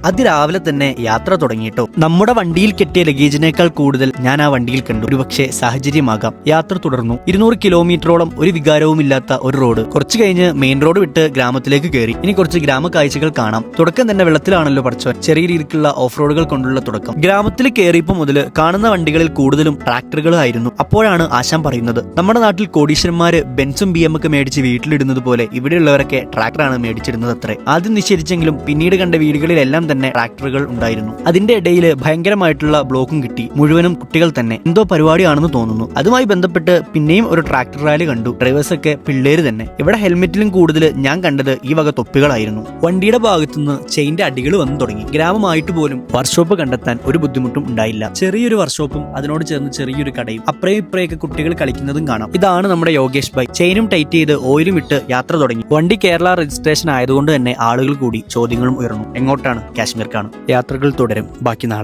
അതിരാവിലെ തന്നെ യാത്ര തുടങ്ങിയിട്ടോ. നമ്മുടെ വണ്ടിയിൽ കെട്ടിയ ലഗേജിനേക്കാൾ കൂടുതൽ ഞാൻ ആ വണ്ടിയിൽ കണ്ടു. ഒരുപക്ഷെ സാഹചര്യമാകാം. യാത്ര തുടർന്നു. 200 കിലോമീറ്ററോളം ഒരു വികാരവുമില്ലാത്ത ഒരു റോഡ്. കുറച്ചു കഴിഞ്ഞ് മെയിൻ റോഡ് വിട്ട് ഗ്രാമത്തിലേക്ക് കയറി. ഇനി കുറച്ച് ഗ്രാമ കാഴ്ചകൾ കാണാം. തുടക്കം തന്നെ വെള്ളത്തിലാണല്ലോ പഠിച്ചവൻ. ചെറിയ രീതിക്കുള്ള ഓഫ് റോഡുകൾ കൊണ്ടുള്ള തുടക്കം. ഗ്രാമത്തിൽ കയറിയപ്പോൾ മുതൽ കാണുന്ന വണ്ടികളിൽ കൂടുതലും ട്രാക്ടറുകളായിരുന്നു. അപ്പോഴാണ് ആശാൻ പറയുന്നത്, നമ്മുടെ നാട്ടിൽ കോടീശ്വരന്മാര് ബെൻസും BM ഒക്കെ മേടിച്ച് വീട്ടിലിടുന്നത് പോലെ ഇവിടെയുള്ളവരൊക്കെ ട്രാക്ടറാണ് മേടിച്ചിരുന്നത് അത്രേ. ആദ്യം നിഷേധിച്ചെങ്കിലും പിന്നീട് കണ്ട വീടുകളിലെല്ലാം തന്നെ ട്രാക്ടറുകൾ ഉണ്ടായിരുന്നു. അതിന്റെ ഇടയിൽ ഭയങ്കരമായിട്ടുള്ള ബ്ലോക്കും കിട്ടി. മുഴുവനും കുട്ടികൾ തന്നെ. എന്തോ പരിപാടിയാണെന്ന് തോന്നുന്നു. അതുമായി ബന്ധപ്പെട്ട് പിന്നെയും ഒരു ട്രാക്ടർ റാലി കണ്ടു. ഡ്രൈവേഴ്സൊക്കെ പിള്ളേര് തന്നെ. ഇവിടെ ഹെൽമെറ്റിലും കൂടുതൽ ഞാൻ കണ്ടത് ഈ വക തൊപ്പികളായിരുന്നു. വണ്ടിയുടെ ഭാഗത്തുനിന്ന് ചെയിന്റെ അടികൾ വന്നു തുടങ്ങി. ഗ്രാമമായിട്ട് പോലും വർക്ക്ഷോപ്പ് കണ്ടെത്താൻ ഒരു ബുദ്ധിമുട്ടും ഉണ്ടായില്ല. ചെറിയൊരു വർക്ക്ഷോപ്പും അതിനോട് ചേർന്ന് ചെറിയൊരു കടയും അപ്പറേ ഇപ്പറേയൊക്കെ കുട്ടികൾ കളിക്കുന്നതും കാണാം. ഇതാണ് നമ്മുടെ യോഗേഷ് ഭായ്. ചെയിനും ടൈറ്റ് ചെയ്ത് ഓയിലും ഇട്ട് യാത്ര തുടങ്ങി. വണ്ടി കേരള രജിസ്ട്രേഷൻ ആയതുകൊണ്ട് തന്നെ ആളുകൾ കൂടി ചോദ്യങ്ങളും ഉയർന്നു. എങ്ങോട്ടാണ്? കാശ്മീർക്കാണ്. യാത്രകൾ തുടരും. ബാക്കി നാളെ.